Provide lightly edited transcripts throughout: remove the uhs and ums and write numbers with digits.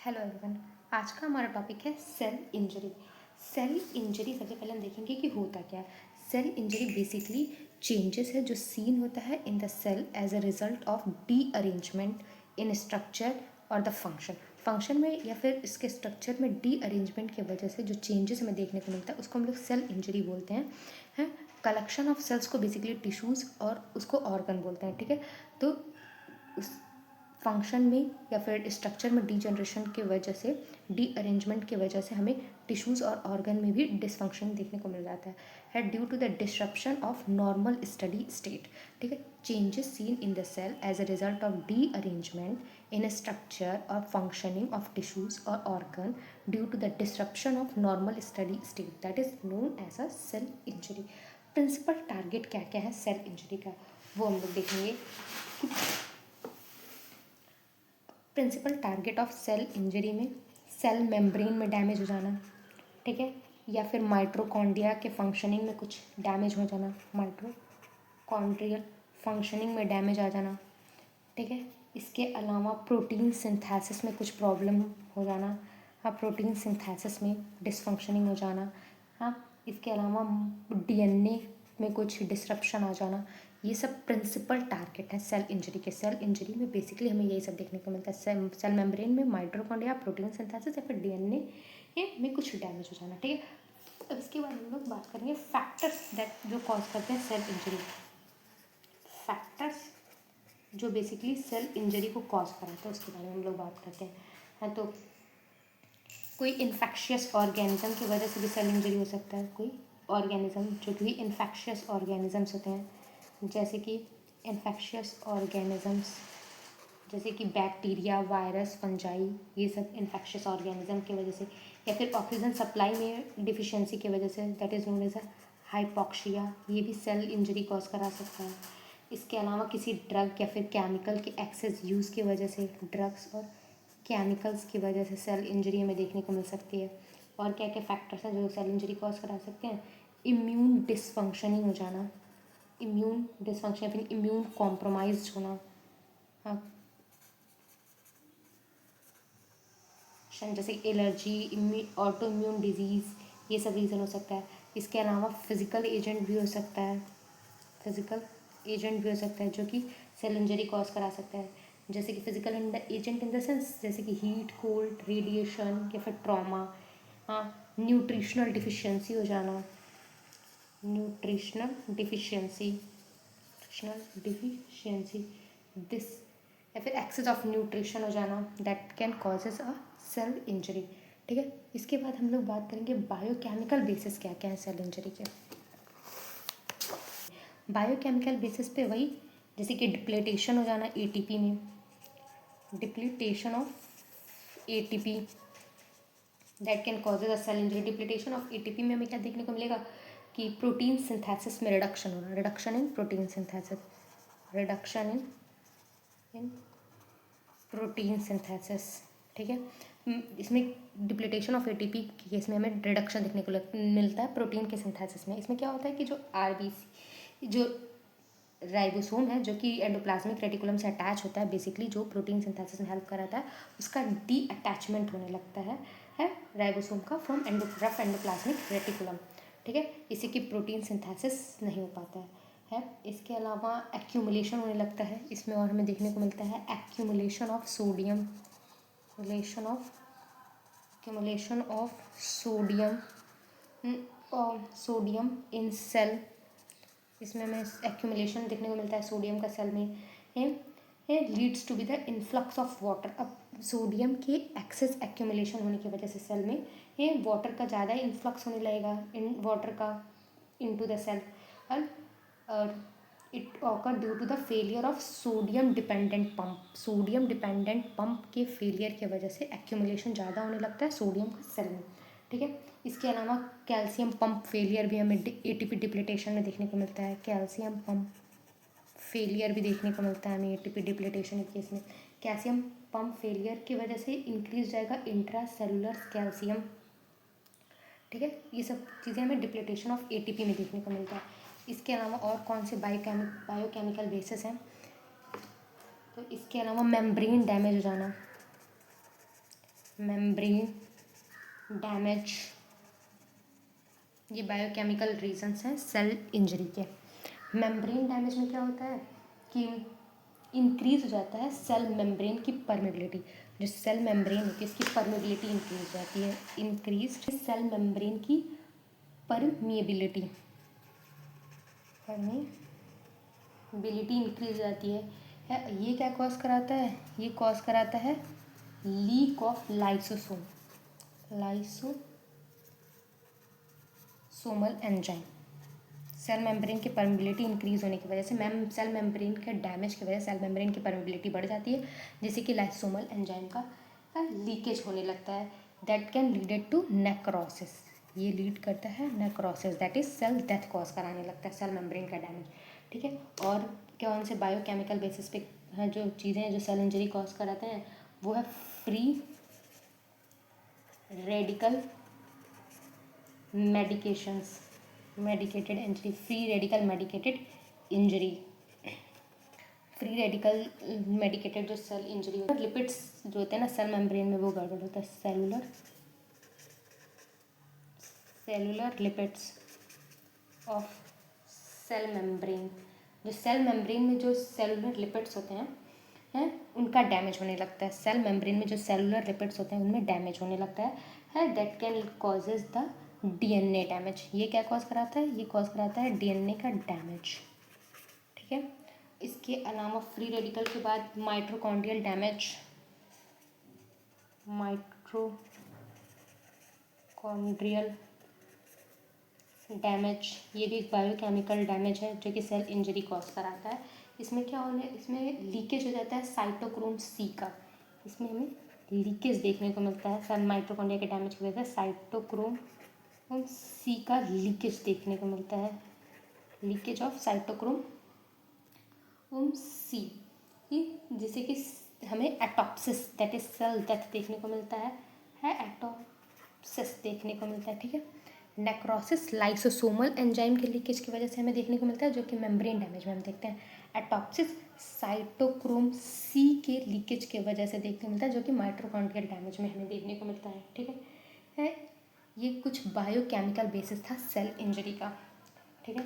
Hello everyone. आज का हमारा टॉपिक है सेल इंजरी। सेल इंजरी सबसे पहले हम देखेंगे कि होता क्या है। सेल इंजरी बेसिकली चेंजेस है जो सीन होता है in the cell as a result of derangement in structure और द फंक्शन में या फिर इसके स्ट्रक्चर में डी अरेंजमेंट की वजह से जो चेंजेस हमें देखने को मिलता है उसको हम लोग सेल इंजरी बोलते हैं। कलेक्शन ऑफ सेल्स को बेसिकली टिश्यूज़ और उसको ऑर्गन बोलते हैं। ठीक है, तो उस फंक्शन में या फिर स्ट्रक्चर में डीजनरेशन की वजह से, डी अरेंजमेंट की वजह से हमें टिश्यूज़ और ऑर्गन में भी डिसफंक्शन देखने को मिल जाता है due to the disruption of normal steady state. ठीक है, changes seen in the cell as a result of derangement in structure और फंक्शनिंग ऑफ टिश्यूज़ और organ due to the disruption of normal steady state, that is known as a cell injury. Principal target क्या क्या है cell injury का, वो हम लोग देखेंगे। Principal target of cell injury में सेल मेम्ब्रेन में डैमेज हो जाना, ठीक है, या फिर माइटोकॉन्ड्रिया के फंक्शनिंग में कुछ डैमेज हो जाना, माइटोकॉन्ड्रियल फंक्शनिंग में डैमेज आ जाना, ठीक है। इसके अलावा प्रोटीन सिंथेसिस में कुछ प्रॉब्लम हो जाना, हाँ, प्रोटीन सिंथेसिस में डिसफंक्शनिंग हो जाना, हाँ। इसके अलावा डीएनए में कुछ डिसरप्शन आ जाना, ये सब प्रिंसिपल टारगेट है सेल इंजरी के। सेल इंजरी में बेसिकली हमें यही सब देखने को मिलता है, सेल मेम्ब्रेन में माइटोकॉन्ड्रिया, प्रोटीन सिंथेसिस या फिर डीएनए में कुछ डैमेज हो जाना, ठीक है। अब इसके बाद हम लोग बात करेंगे फैक्टर्स दैट जो कॉज करते हैं सेल इंजरी। फैक्टर्स जो बेसिकली सेल इंजरी को कॉज कराते हैं उसके बारे में हम लोग बात करते हैं। तो कोई इन्फेक्शियस ऑर्गेनिज्म की वजह से भी सेल इंजरी हो सकता है। कोई ऑर्गेनिज्म जो कि इन्फेक्शियस ऑर्गेनिजम्स होते हैं, जैसे कि इन्फेक्शियस ऑर्गेनिजम्स जैसे कि बैक्टीरिया, वायरस, फंजाई, ये सब इन्फेक्शियस ऑर्गेनिज्म की वजह से, या फिर ऑक्सीजन सप्लाई में डिफिशियंसी की वजह से, that is known as a hypoxia, ये भी सेल इंजरी कॉज करा सकता है। इसके अलावा किसी ड्रग या फिर केमिकल के एक्सेस यूज़ की वजह से, ड्रग्स और केमिकल्स की वजह से सेल इंजरी हमें देखने को मिल सकती है। और क्या क्या फैक्टर्स हैं जो सेल इंजरी कॉज करा सकते हैं? इम्यून डिसफंक्शनिंग हो जाना, इम्यून डिसफंक्शन या फिर इम्यून कॉम्प्रोमाइज होना, हाँ, जैसे एलर्जी, ऑटो इम्यून डिजीज़, ये सब रीज़न हो सकता है। इसके अलावा फिज़िकल एजेंट भी हो सकता है, फिज़िकल एजेंट भी हो सकता है जो कि सेल इंजरी कॉज करा सकता है। जैसे कि physical agent in the sense जैसे कि हीट, कोल्ड, रेडिएशन या फिर ट्रॉमा, हाँ, न्यूट्रिशनल डिफिशियंसी हो जाना, न्यूट्रिशनल डिफिशियंसी, दिस, या फिर एक्सेस ऑफ न्यूट्रिशन हो जाना, that can causes a cell injury, ठीक है। इसके बाद हम लोग बात करेंगे बायोकेमिकल बेसिस क्या क्या है सेल इंजरी के। बायोकेमिकल बेसिस पे वही, जैसे कि डिप्लेटेशन हो जाना एटीपी में, depletion of ATP that can causes a cell injury. Depletion of ATP में हमें क्या देखने को मिलेगा कि प्रोटीन सिंथेसिस में रिडक्शन होना, reduction in protein synthesis, reduction in protein synthesis, ठीक है। इसमें डिप्लीटेशन ऑफ एटीपी के केस में हमें रिडक्शन देखने को मिलता है प्रोटीन के सिंथेसिस में। इसमें क्या होता है कि जो आरबीसी, जो राइबोसोम है जो कि एंडोप्लाज्मिक रेटिकुलम से अटैच होता है, बेसिकली जो प्रोटीन सिंथेसिस में हेल्प कराता है, उसका डी अटैचमेंट होने लगता है राइबोसोम का फ्रॉम रफ एंडोप्लाज्मिक रेटिकुलम, ठीक है। इसी की प्रोटीन सिंथेसिस नहीं हो पाता है। इसके अलावा एक्यूमुलेशन होने लगता है इसमें, और हमें देखने को मिलता है accumulation of sodium, accumulation of sodium in cell. इसमें हमें एक्यूमुलेशन देखने को मिलता है सोडियम का सेल में, leads to be the influx of water. अब सोडियम के एक्सेस एक्यूमुलेशन होने की वजह से सेल में ये वाटर का ज़्यादा इन्फ्लक्स होने लगेगा, इन वाटर का इनटू द सेल, और it occur due to the failure of sodium dependent pump. Sodium dependent pump के फेलियर की वजह से एक्यूमुलेशन ज़्यादा होने लगता है सोडियम का सेल में, ठीक है। इसके अलावा कैल्शियम पंप फेलियर भी हमें एटीपी डिप्लीटेशन में देखने को मिलता है, कैल्शियम पंप फेलियर भी देखने को मिलता है हमें एटीपी डिप्लीटेशन के केस में। कैल्शियम पंप फेलियर की वजह से इंक्रीज जाएगा इंट्रा सेलुलर कैल्शियम, ठीक है। ये सब चीज़ें हमें डिप्लीटेशन ऑफ एटीपी में देखने को मिलता है। इसके अलावा और कौन से बायोकेमिकल बेसिस हैं, तो इसके अलावा मेम्ब्रेन डैमेज हो जाना, मेम्ब्रेन डैमेज, ये बायोकेमिकल रीजंस हैं सेल इंजरी के। मेम्ब्रेन डैमेज में क्या होता है कि इंक्रीज हो जाता है सेल मेम्ब्रेन की परमेबिलिटी, जो सेल मेम्ब्रेन होती है इसकी परमेबिलिटी इंक्रीज हो जाती है, इंक्रीज सेल मेम्ब्रेन की परमिएबिलिटी, परमिएबिलिटी इंक्रीज हो जाती है। ये क्या कॉज कराता है, ये कॉज कराता है leak of lysosome, lysosomal enzyme. Cell membrane की परमेबिलिटी इंक्रीज होने की वजह से सेल मेम्ब्रेन के डैमेज की वजह से सेल मेम्ब्रेन की परमेबिलिटी बढ़ जाती है, जिससे कि लाइसोसोमल एंजाइम का लीकेज होने लगता है। That can leaded to necrosis, ये लीड करता है necrosis, that is cell death cause कराने लगता है सेल मेम्ब्रेन का डैमेज। ठीक है, और कौन से बायोकेमिकल बेसिस पे है जो चीज़ें हैं जो सेल इंजरी कॉज कराते हैं, वो है free radical medications, medicated injury, free radical medicated injury, free radical medicated जो सेल इंजरी होता है, लिपिड्स जो होते हैं ना सेल मेम्ब्रेन में वो गड़बड़ होता है, cellular lipids of cell membrane, जो सेल मेम्ब्रेन में जो सेलुलर लिपिड्स होते हैं उनका डैमेज होने लगता है, सेल मेम्ब्रेन में जो सेलुलर लिपिड्स होते हैं उनमें डैमेज होने लगता है that can causes the DNA damage. ये क्या कॉज कराता है, ये कॉज कराता है डीएनए का डैमेज। ठीक है, इसके अलावा फ्री रेडिकल के बाद माइटोकॉन्ड्रियल डैमेज, माइटोकॉन्ड्रियल डैमेज, ये भी एक बायोकेमिकल डैमेज है जो कि सेल इंजरी कॉज कराता है। इसमें क्या होने, इसमें लीकेज हो जाता है साइटोक्रोम सी का, इसमें हमें लीकेज देखने को मिलता है सेल माइटोकॉन्ड्रिया के डैमेज की वजह से साइटोक्रोम सी का लीकेज देखने को मिलता है, लीकेज ऑफ साइटोक्रोम सी, जिसे कि हमें एटॉप्सिस दैट इज सेल डेथ देखने को मिलता है एटॉप्सिस देखने को मिलता है। ठीक है, नेक्रोसिस लाइसोसोमल एंजाइम के लीकेज की वजह से हमें देखने को मिलता है, जो कि मेम्ब्रेन डैमेज में हम देखते हैं। एटॉप्सिस साइटोक्रोम सी के लीकेज की वजह से देखने को मिलता है, जो कि माइटोकॉन्ड्रियल डैमेज में हमें देखने को मिलता है। ठीक है, ये कुछ बायोकेमिकल बेसिस था सेल इंजरी का। ठीक है,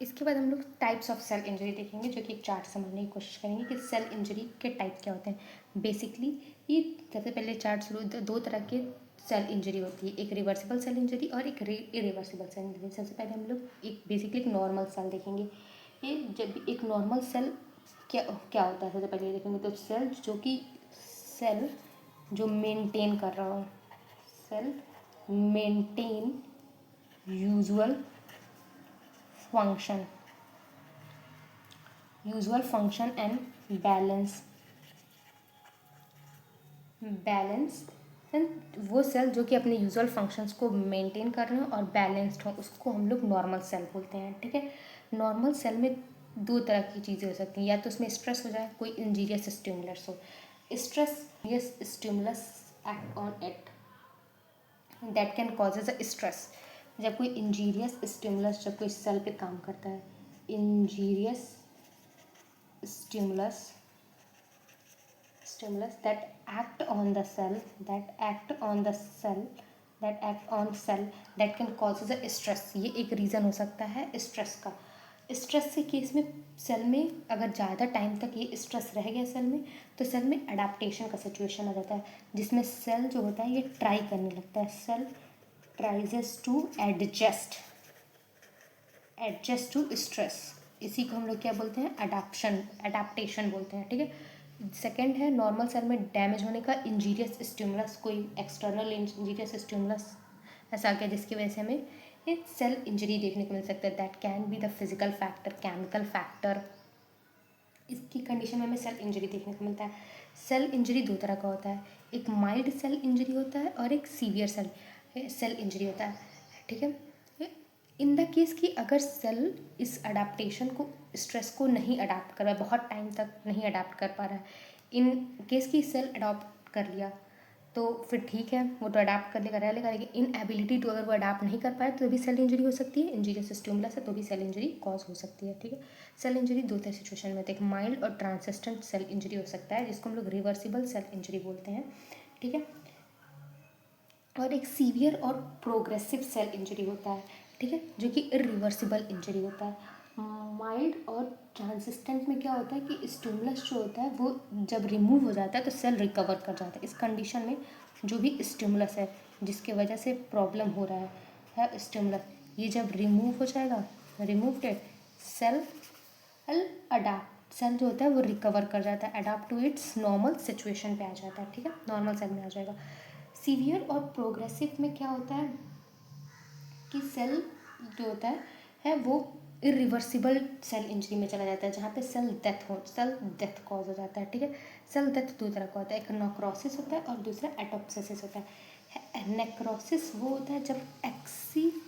इसके बाद हम लोग टाइप्स ऑफ सेल इंजरी देखेंगे, जो कि एक चार्ट समझने की कोशिश करेंगे कि सेल इंजरी के टाइप क्या होते हैं। बेसिकली ये सबसे पहले चार्ट शुरू, दो तरह के सेल इंजरी होती है, एक रिवर्सिबल सेल इंजरी और एक इरिवर्सिबल सेल इंजरी। सबसे पहले हम लोग एक बेसिकली एक नॉर्मल सेल देखेंगे। ये जब एक नॉर्मल सेल क्या क्या होता है सबसे पहले देखेंगे, तो सेल जो मेंटेन कर रहा हो, cell maintain usual function and balance and वो सेल जो कि अपने यूजुअल फंक्शंस को मेंटेन कर रहे हैं और बैलेंस्ड हो, उसको हम लोग नॉर्मल सेल बोलते हैं। ठीक है, नॉर्मल सेल में दो तरह की चीज़ें हो सकती हैं, या तो उसमें स्ट्रेस हो जाए, कोई इंजीरियस स्टिमुलस हो, stimulus act on it that can causes a stress. जब कोई इंजीरियस स्टिमुलस जब कोई सेल पे काम करता है, injurious stimulus that act on the cell that can causes a stress, ये एक रीज़न हो सकता है स्ट्रेस का। स्ट्रेस के केस में सेल में अगर ज़्यादा टाइम तक ये स्ट्रेस रह गया सेल में, तो सेल में अडेप्टेशन का सिचुएशन आ जाता है, जिसमें सेल जो होता है ये ट्राई करने लगता है, cell tries to adjust to stress. इसी को हम लोग क्या बोलते हैं, अडाप्टेशन बोलते हैं। ठीक है, सेकेंड है नॉर्मल सेल में डैमेज होने का इंजीरियस स्टिमुलस, कोई एक्सटर्नल इंजीरियस स्टिमुलस ऐसा आ गया जिसकी वजह से हमें ये सेल इंजरी देखने को मिल सकता है। That can be the physical factor, chemical factor, इसकी कंडीशन में हमें सेल इंजरी देखने को मिलता है। सेल इंजरी दो तरह का होता है, एक माइल्ड सेल इंजरी होता है और एक सीवियर सेल इंजरी होता है। ठीक है, इन द केस कि अगर सेल इस अडाप्टेशन को, स्ट्रेस को नहीं अडाप्ट कर रहा है, बहुत टाइम तक नहीं अडाप्ट कर पा रहा है, इन केस की सेल अडॉप्ट कर लिया, तो फिर ठीक है, वो तो अडाप्ट कर लेगा, रह लेगा, लेकिन इनएबिलिटी टू अगर वो अडाप्ट नहीं कर पाए तो भी सेल इंजरी हो सकती है। इंजीरियस स्टिमुलस है तो भी सेल इंजरी कॉज हो सकती है। ठीक है, सेल इंजरी दो तरह सिचुएशन में होता है, एक माइल्ड और ट्रांसिस्टेंट सेल इंजरी हो सकता है जिसको हम लोग रिवर्सिबल सेल इंजरी बोलते हैं। ठीक है, और एक सीवियर और प्रोग्रेसिव सेल इंजरी होता है। ठीक है, जो कि इरिवर्सिबल इंजरी होता है। माइल्ड और ट्रांसिस्टेंट में क्या होता है कि स्टिमुलस जो होता है वो जब रिमूव हो जाता है तो सेल रिकवर कर जाता है। इस कंडीशन में जो भी स्टिमुलस है जिसके वजह से प्रॉब्लम हो रहा है स्टिमुलस, ये जब रिमूव हो जाएगा, remove that cell adapt, cell जो होता है वो रिकवर कर जाता है, adapt to its normal situation पे आ जाता है। ठीक है, नॉर्मल सेल में आ जाएगा। सीवियर और प्रोग्रेसिव में क्या होता है कि सेल जो होता है वो इरिवर्सिबल सेल इंजरी में चला जाता है, जहाँ पे सेल डेथ कॉज हो जाता है। ठीक है, सेल डेथ दो तरह का होता है, एक नेक्रोसिस होता है और दूसरा एटोप्सिस होता है। नेक्रोसिस वो होता है जब एक्सीडेंटल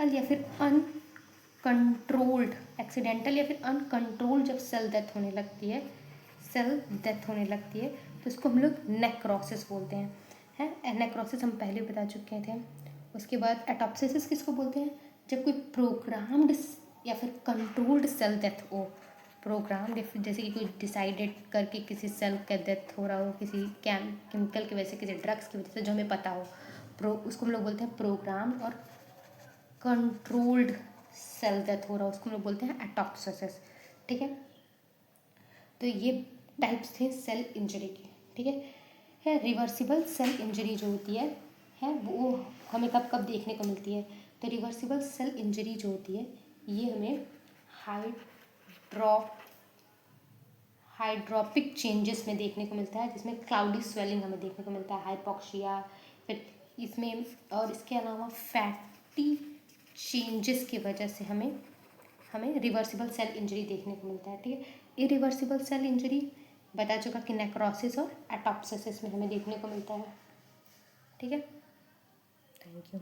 या फिर अनकंट्रोल्ड जब सेल डेथ होने लगती है, तो इसको हम लोग नेक्रोसिस बोलते हैं। नेक्रोसिस हम पहले बता चुके थे। उसके बाद एटोप्सिस किसको बोलते हैं, जब कोई प्रोग्राम्ड या फिर कंट्रोल्ड सेल डेथ हो। प्रोग्राम जैसे कि कोई डिसाइडेड करके किसी सेल का डेथ हो रहा हो, किसी केमिकल की वजह से, किसी ड्रग्स की वजह से, जो हमें पता हो, उसको हम लोग बोलते हैं प्रोग्राम। और कंट्रोल्ड सेल डेथ हो रहा है उसको हम लोग बोलते हैं एटोप्सिस। ठीक है, तो ये टाइप्स थे सेल इंजरी के। ठीक है, रिवर्सिबल सेल इंजरी जो होती है वो हमें कब कब देखने को मिलती है। तो रिवर्सिबल सेल इंजरी जो होती है ये हमें हाइड्रोपिक चेंजेस में देखने को मिलता है, जिसमें क्लाउडी स्वेलिंग हमें देखने को मिलता है, हाइपोक्सिया, फिर इसमें और इसके अलावा फैटी चेंजेस की वजह से हमें रिवर्सिबल सेल इंजरी देखने को मिलता है। ठीक है, इरिवर्सिबल सेल इंजरी बता चुका कि नेक्रोसिस और एटोप्सिस में हमें देखने को मिलता है। ठीक है, थैंक यू।